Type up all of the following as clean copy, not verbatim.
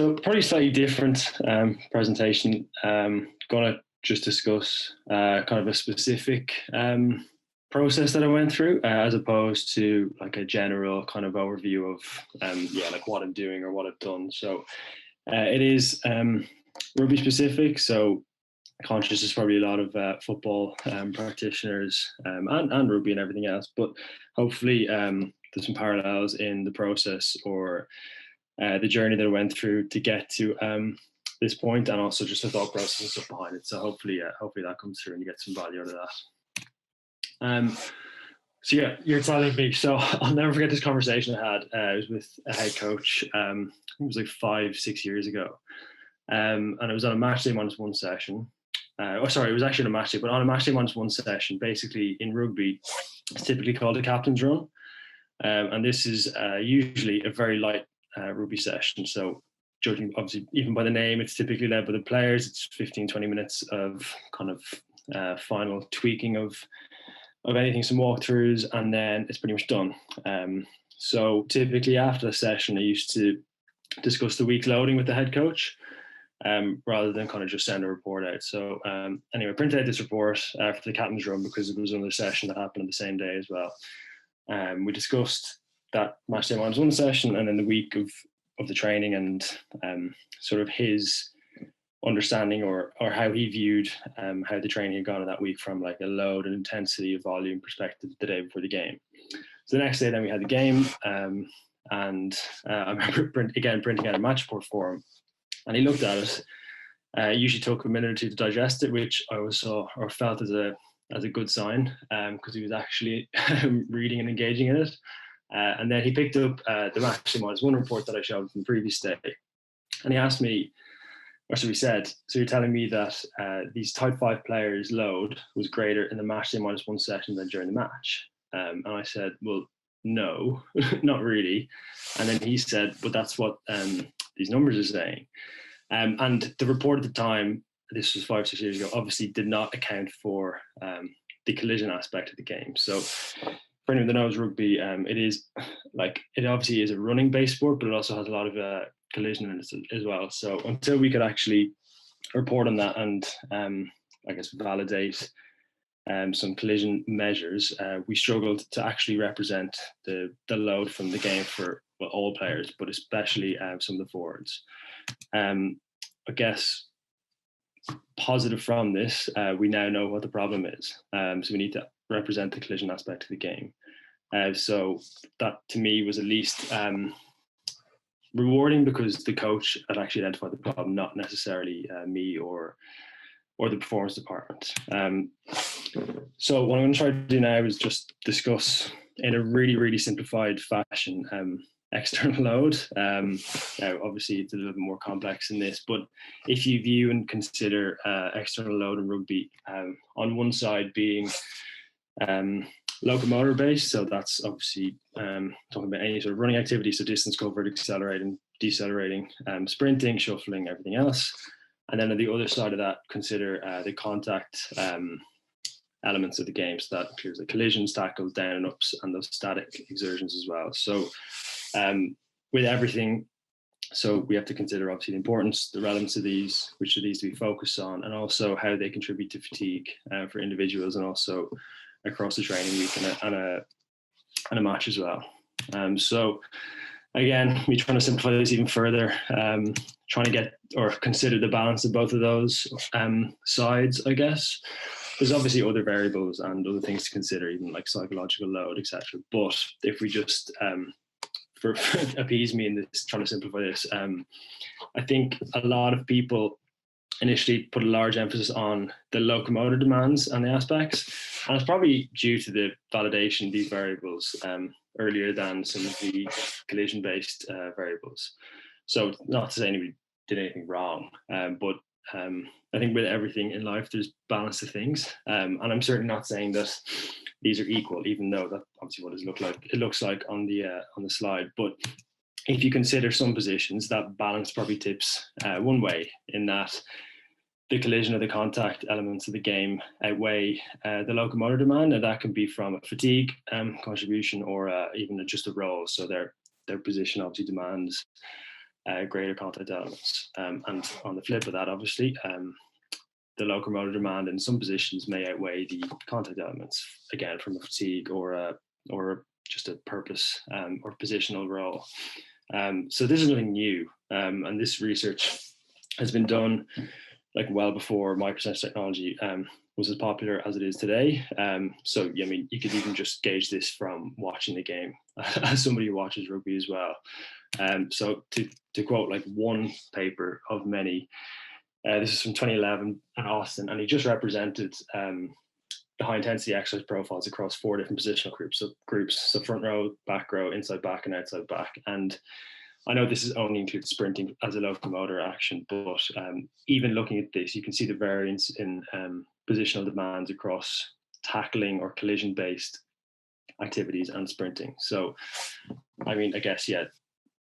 So probably slightly different presentation. Going to just discuss kind of a specific process that I went through, as opposed to like a general kind of overview of like what I'm doing or what I've done. So it is rugby specific. So conscious there's probably a lot of football practitioners and rugby and everything else, but hopefully there's some parallels in the process or the journey that I went through to get to this point, and also just the thought process and stuff behind it. So hopefully that comes through and you get some value out of that. So yeah, you're telling me. So I'll never forget this conversation I had. I was with a head coach. It was like 5-6 years ago, and it was on a match day -1 session. It was actually on a match day, but on a match day -1 session, basically in rugby, it's typically called a captain's run, and this is usually a very light rugby session. So judging obviously even by the name, it's typically led by the players. It's 15-20 minutes of kind of final tweaking of anything, some walkthroughs, and then it's pretty much done. So typically after the session, I used to discuss the week loading with the head coach, rather than kind of just send a report out. So anyway, I printed out this report for the captain's run because it was another session that happened on the same day as well. We discussed that match day -1 session, and then the week of the training, and sort of his understanding or how he viewed how the training had gone in that week from like a load and intensity of volume perspective the day before the game. So the next day then we had the game, and I remember printing out a match report for him, and he looked at it. It usually took a minute or two to digest it, which I always saw or felt as a good sign, because he was actually reading and engaging in it. And then he picked up the match day -1 report that I showed from the previous day, and he asked me, or so he said, so you're telling me that these type 5 players' load was greater in the match day -1 session than during the match? And I said, well, no, not really. And then he said, but that's what these numbers are saying. And the report at the time, this was 5-6 years ago, obviously did not account for the collision aspect of the game. So for anyone that knows rugby, it obviously is a running based sport, but it also has a lot of collision in it as well. So until we could actually report on that and I guess validate some collision measures, we struggled to actually represent the load from the game for all players, but especially some of the forwards. I guess positive from this, we now know what the problem is. So we need to represent the collision aspect of the game. So that to me was at least rewarding, because the coach had actually identified the problem, not necessarily me or the performance department. So what I'm going to try to do now is just discuss in a really, really simplified fashion external load. Now, obviously, it's a little bit more complex than this, but if you view and consider external load in rugby, on one side being locomotor based, so that's obviously talking about any sort of running activity, so distance covered, accelerating, decelerating, sprinting, shuffling, everything else. And then on the other side of that, consider the contact elements of the game. So that includes the collisions, tackles, down and ups, and those static exertions as well. So with everything, so we have to consider obviously the importance, the relevance of these, which of these to be focused on, and also how they contribute to fatigue for individuals, and also across the training week and a match as well. So again, me trying to simplify this even further, trying to get or consider the balance of both of those sides, I guess. There's obviously other variables and other things to consider, even like psychological load, etc. But if we just for appease me in this, trying to simplify this, I think a lot of people initially put a large emphasis on the locomotor demands and the aspects, and it's probably due to the validation of these variables earlier than some of the collision-based variables. So not to say anybody did anything wrong, but I think with everything in life, there's balance of things, and I'm certainly not saying that these are equal, even though that's obviously what it looks like on the slide. But if you consider some positions, that balance probably tips one way, in that the collision or the contact elements of the game outweigh the locomotor demand, and that can be from a fatigue contribution or even just a role. So their position obviously demands greater contact elements. And on the flip of that, obviously, the locomotor demand in some positions may outweigh the contact elements, again, from a fatigue or just a purpose or positional role. So this is nothing new, and this research has been done like well before microsense technology was as popular as it is today. So I mean, you could even just gauge this from watching the game, as somebody who watches rugby as well. So to quote like one paper of many, this is from 2011 in Austin, and he just represented the high intensity exercise profiles across 4 different positional groups. So front row, back row, inside back, and outside back. And I know this is only includes sprinting as a locomotor action, but even looking at this, you can see the variance in positional demands across tackling or collision-based activities and sprinting. So, I mean, I guess, yeah,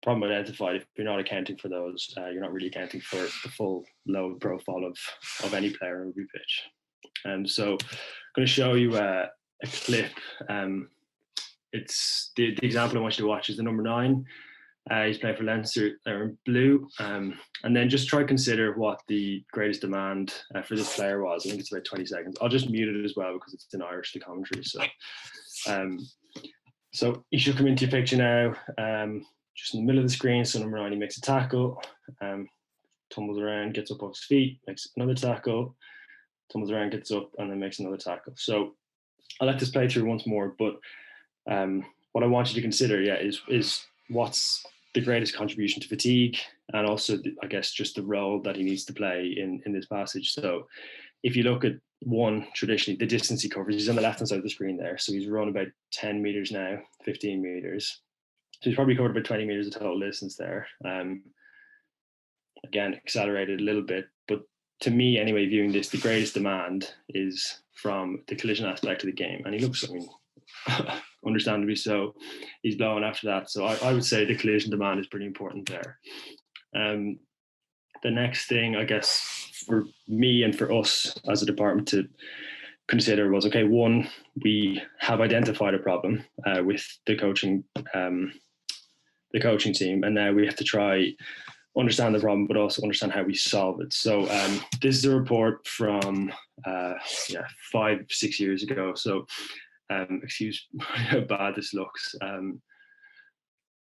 problem identified. If you're not accounting for those, you're not really accounting for the full load profile of any player on a rugby pitch. So I'm going to show you a clip. It's the example I want you to watch is the number 9. He's playing for Leinster. They're in blue. And then just try to consider what the greatest demand for this player was. I think it's about 20 seconds. I'll just mute it as well because it's in Irish, the commentary. So you should come into your picture now, just in the middle of the screen. So number 9, he makes a tackle, tumbles around, gets up off his feet, makes another tackle, tumbles around, gets up, and then makes another tackle. So I'll let this play through once more, but what I want you to consider, is what's the greatest contribution to fatigue, and also, I guess, just the role that he needs to play in this passage. So if you look at 1, traditionally, the distance he covers, he's on the left-hand side of the screen there. So he's run about 10 meters now, 15 meters. So he's probably covered about 20 meters of total distance there. Again, accelerated a little bit, but to me anyway, viewing this, the greatest demand is from the collision aspect of the game. And he looks, I mean, understandably so, he's blowing after that. So I would say the collision demand is pretty important there. The next thing, I guess, for me and for us as a department to consider was, okay, 1, we have identified a problem with the coaching team, and now we have to try understand the problem, but also understand how we solve it. So this is a report from 5-6 years ago. So excuse how bad this looks.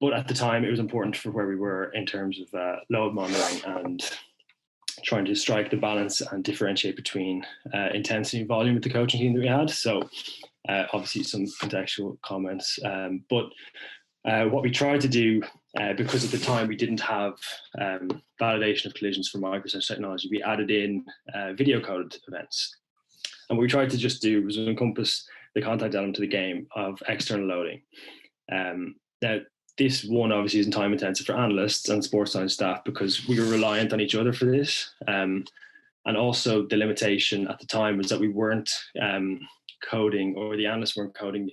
But at the time, it was important for where we were in terms of load monitoring and trying to strike the balance and differentiate between intensity and volume with the coaching team that we had. So obviously some contextual comments. But what we tried to do, because at the time we didn't have validation of collisions for microsense technology, we added in video coded events. And what we tried to just do was encompass the contact element of the game of external loading. Now, this one obviously isn't time intensive for analysts and sports science staff because we were reliant on each other for this. And also the limitation at the time was that we weren't coding, or the analysts weren't coding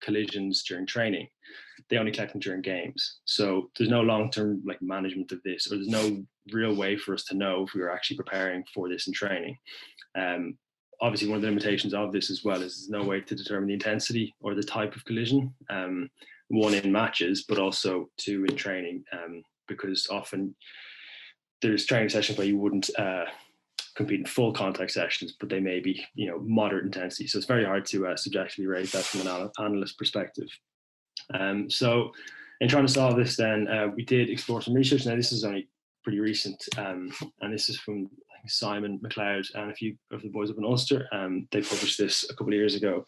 collisions during training. They only collect them during games. So there's no long-term like management of this, or there's no real way for us to know if we were actually preparing for this in training. Obviously, one of the limitations of this as well is there's no way to determine the intensity or the type of collision, 1 in matches, but also 2 in training, because often there's training sessions where you wouldn't compete in full contact sessions, but they may be, moderate intensity. So it's very hard to subjectively rate that from an analyst perspective. So in trying to solve this, then we did explore some research. Now this is only pretty recent, and this is from Simon McLeod and a few of the boys up in Ulster. They published this a couple of years ago,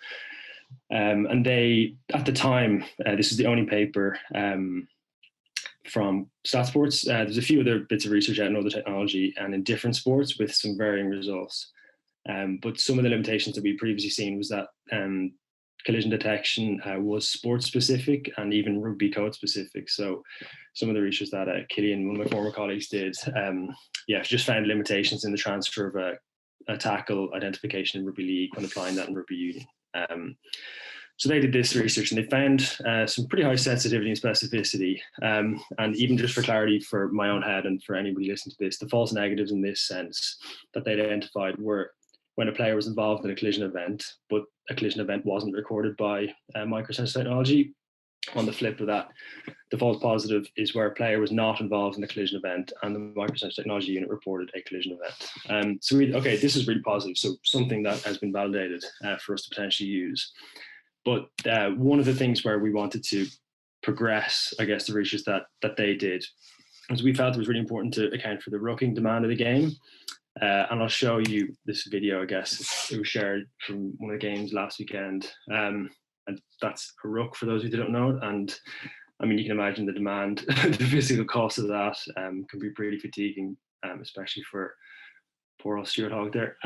and they, at the time, this is the only paper from STATSports. There's a few other bits of research out in other technology and in different sports with some varying results. But some of the limitations that we'd previously seen was that collision detection was sport specific and even rugby code specific. So some of the research that Killian, one of my former colleagues, did, just found limitations in the transfer of a tackle identification in rugby league when applying that in rugby union. So they did this research and they found some pretty high sensitivity and specificity. And even just for clarity for my own head and for anybody listening to this, the false negatives in this sense that they identified were when a player was involved in a collision event, but a collision event wasn't recorded by microsense technology. On the flip of that, the false positive is where a player was not involved in the collision event and the microsensor technology unit reported a collision event. Okay, this is really positive. So something that has been validated for us to potentially use. But one of the things where we wanted to progress, I guess, the research that they did, was we felt it was really important to account for the rucking demand of the game. And I'll show you this video, I guess. It was shared from one of the games last weekend. And that's a ruck for those who don't know. And I mean, you can imagine the demand, the physical cost of that can be pretty fatiguing, especially for poor old Stuart Hogg there.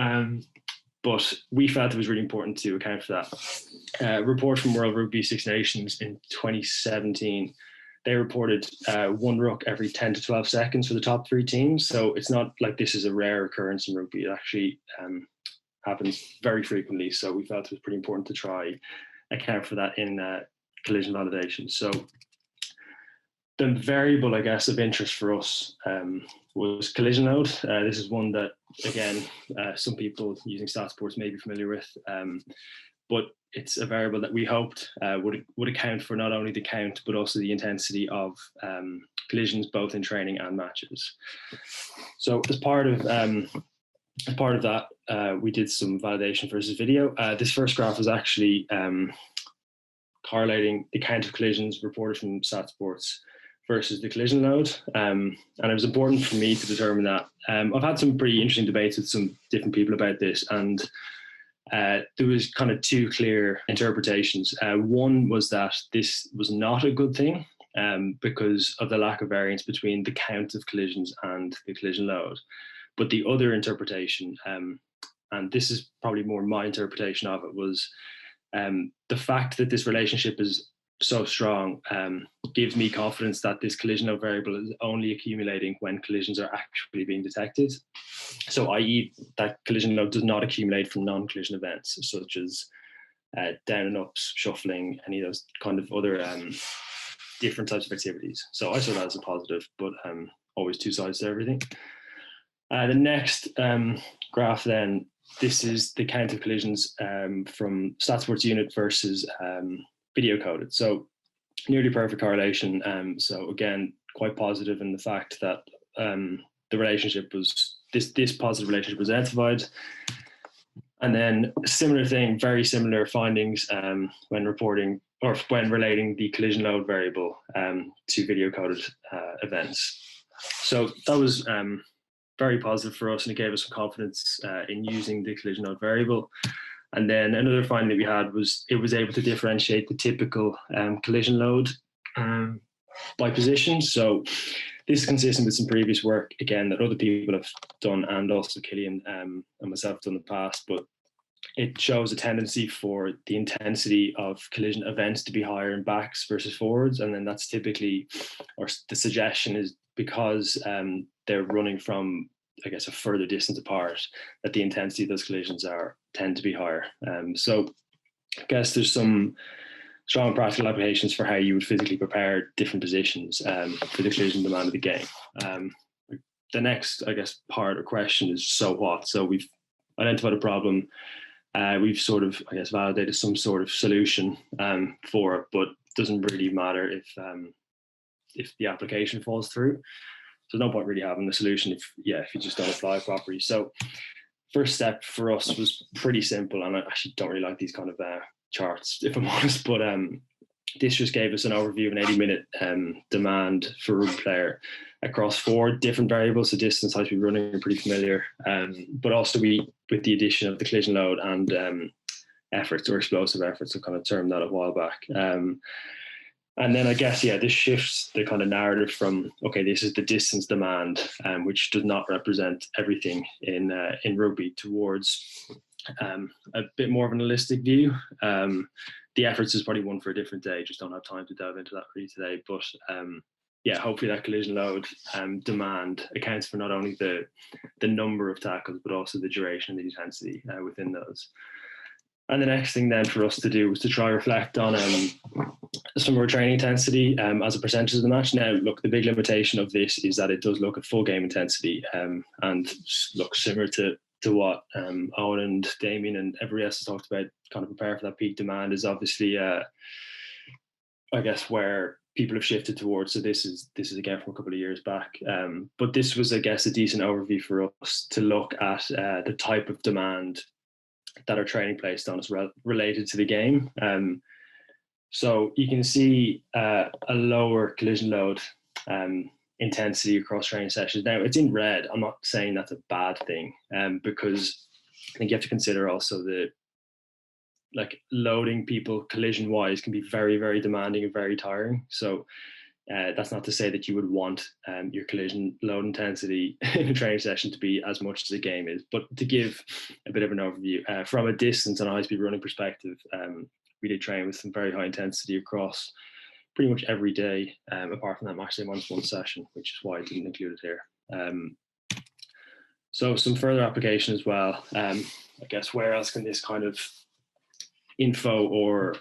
But we felt it was really important to account for that. A report from World Rugby Six Nations in 2017, they reported one ruck every 10 to 12 seconds for the top 3 teams. So it's not like this is a rare occurrence in rugby. It actually happens very frequently. So we felt it was pretty important to try account for that in collision validation. So the variable, I guess, of interest for us was collision load. This is one that, again, some people using STATSports may be familiar with, but it's a variable that we hoped would account for not only the count, but also the intensity of collisions, both in training and matches. So as part of that, we did some validation versus video. This first graph is actually correlating the count of collisions reported from STATSports versus the collision load. And it was important for me to determine that. I've had some pretty interesting debates with some different people about this, and there was kind of 2 clear interpretations. One was that this was not a good thing because of the lack of variance between the count of collisions and the collision load. But the other interpretation, and this is probably more my interpretation of it, was the fact that this relationship is so strong gives me confidence that this collision load variable is only accumulating when collisions are actually being detected. So i.e. that collision load does not accumulate from non-collision events, such as down and ups, shuffling, any of those kind of other different types of activities. So I saw that as a positive, but always 2 sides to everything. The next graph then, this is the count of collisions from STATSports unit versus video coded. So nearly perfect correlation. So again, quite positive in the fact that the relationship was, this positive relationship was identified. And then similar thing, very similar findings when reporting or when relating the collision load variable to video coded events. So that was very positive for us, and it gave us some confidence in using the collision load variable. And then another finding that we had was it was able to differentiate the typical collision load by position. So this is consistent with some previous work, again, that other people have done, and also Killian and myself have done in the past. But it shows a tendency for the intensity of collision events to be higher in backs versus forwards. And then that's typically, or the suggestion is because they're running from, I guess, a further distance apart, that the intensity of those collisions tend to be higher. So I guess there's some strong practical applications for how you would physically prepare different positions for the collision demand of the game. The next, I guess, part or question is so what? So we've identified a problem. We've sort of, I guess, validated some sort of solution for it, but it doesn't really matter if the application falls through. So no point really having the solution if you just don't apply it properly. So first step for us was pretty simple, and I actually don't really like these kind of charts, if I'm honest, but this just gave us an overview of an 80-minute demand for a rugby player across 4 different variables. So distance, high speed running are pretty familiar, but also with the addition of the collision load and efforts or explosive efforts, I kind of termed that a while back. And then I guess, this shifts the kind of narrative from, okay, this is the distance demand, which does not represent everything in rugby, towards a bit more of an holistic view. The efforts is probably one for a different day. Just don't have time to delve into that really today. But hopefully that collision load demand accounts for not only the number of tackles, but also the duration and the intensity within those. And the next thing then for us to do was to try reflect on some of our training intensity as a percentage of the match. Now, look, the big limitation of this is that it does look at full game intensity and looks similar to what Owen and Damien and everybody else has talked about, kind of prepare for that peak demand, is obviously I guess, where people have shifted towards. So this is again from a couple of years back. But this was, I guess, a decent overview for us to look at the type of demand that our training placed on us related to the game. So you can see a lower collision load intensity across training sessions. Now it's in red. I'm not saying that's a bad thing, because I think you have to consider also the loading people collision wise can be very, very demanding and very tiring. So that's not to say that you would want your collision load intensity in a training session to be as much as a game is. But to give a bit of an overview, from a distance and a high-speed running perspective, we did train with some very high intensity across pretty much every day, apart from that match day one session, which is why I didn't include it here. So some further application as well. I guess where else can this kind of info or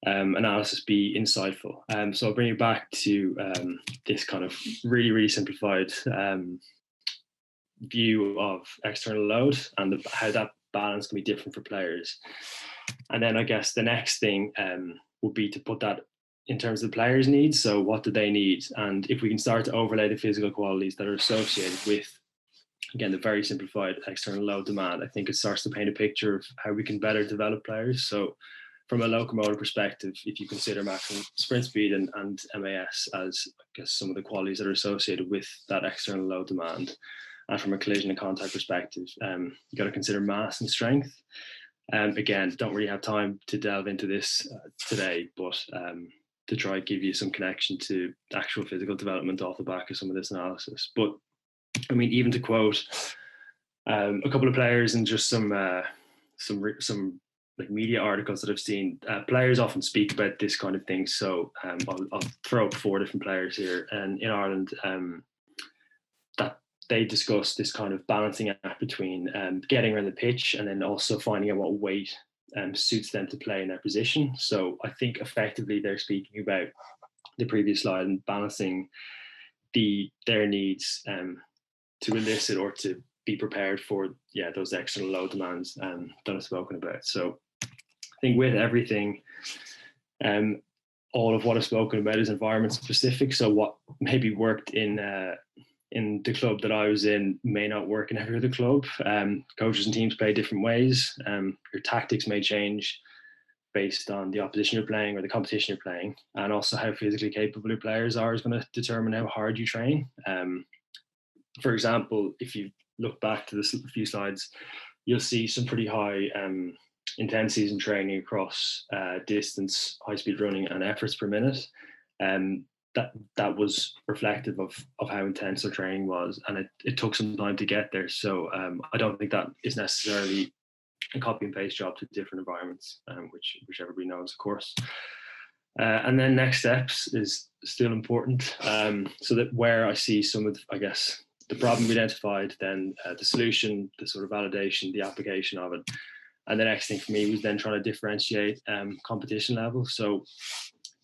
analysis be insightful? So I'll bring you back to this kind of really, really simplified view of external load and how that balance can be different for players. And then I guess the next thing would be to put that in terms of the players' needs. So what do they need? And if we can start to overlay the physical qualities that are associated with, again, the very simplified external load demand, I think it starts to paint a picture of how we can better develop players. So from a locomotive perspective, if you consider maximum sprint speed and MAS as, I guess, some of the qualities that are associated with that external load demand, and from a collision and contact perspective, you got to consider mass and strength. Again, don't really have time to delve into this today, but to try and give you some connection to actual physical development off the back of some of this analysis. But I mean, even to quote a couple of players and just some like media articles that I've seen, players often speak about this kind of thing. So I'll throw up 4 different players here, and in Ireland, that they discuss this kind of balancing act between getting around the pitch and then also finding out what weight suits them to play in their position. So I think effectively they're speaking about the previous slide and balancing their needs to elicit or to be prepared for those external load demands that I've spoken about. So I think with everything, all of what I've spoken about is environment specific. So what maybe worked in the club that I was in may not work in every other club. Coaches and teams play different ways. Your tactics may change based on the opposition you're playing or the competition you're playing, and also how physically capable your players are is going to determine how hard you train. For example, if you look back to this few slides, you'll see some pretty high intensities in training across distance, high-speed running, and efforts per minute. That was reflective of how intense their training was, and it took some time to get there. So I don't think that is necessarily a copy and paste job to different environments, which everybody knows, of course. And then next steps is still important. So that where I see some of, I guess, the problem identified, then the solution, the sort of validation, the application of it. And the next thing for me was then trying to differentiate competition levels. So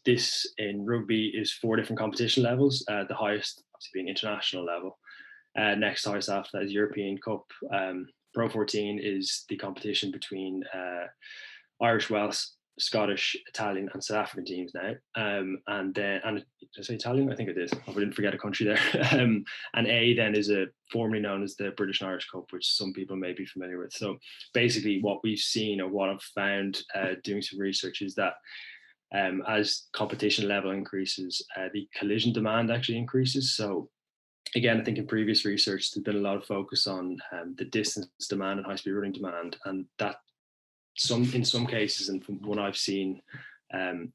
this in rugby is 4 different competition levels, the highest obviously being international level. Next highest after that is European Cup. Pro 14 is the competition between Irish, Welsh, Scottish, Italian, and South African teams now. And did I say Italian? I think I did. I didn't forget a country there. And A then is formerly known as the British and Irish Cup, which some people may be familiar with. So basically what we've seen, or what I've found doing some research, is that as competition level increases, the collision demand actually increases. So again, I think in previous research, there's been a lot of focus on the distance demand and high-speed running demand, and that in some cases, and from what I've seen,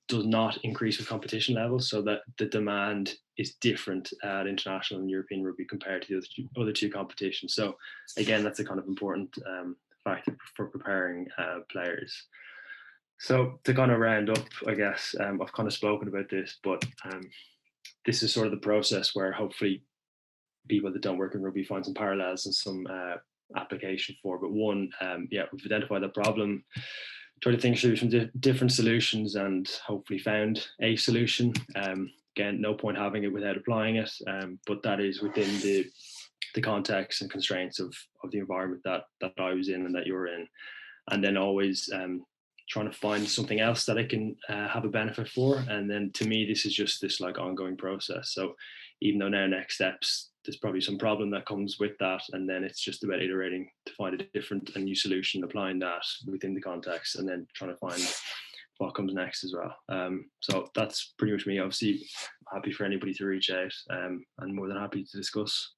does not increase with competition levels, so that the demand is different at international and European rugby compared to the other two competitions. So again, that's a kind of important factor for preparing players. So to kind of round up, I guess, I've kind of spoken about this, but this is sort of the process where hopefully people that don't work in rugby find some parallels and some application for. But one, we've identified the problem, tried to think through some different solutions, and hopefully found a solution. Again, no point having it without applying it, but that is within the context and constraints of the environment that I was in and that you're in. And then always trying to find something else that I can have a benefit for. And then to me, this is just this like ongoing process. So even though now next steps, there's probably some problem that comes with that, and then it's just about iterating to find a different and new solution, applying that within the context, and then trying to find what comes next as well. So that's pretty much me. Obviously, happy for anybody to reach out, and more than happy to discuss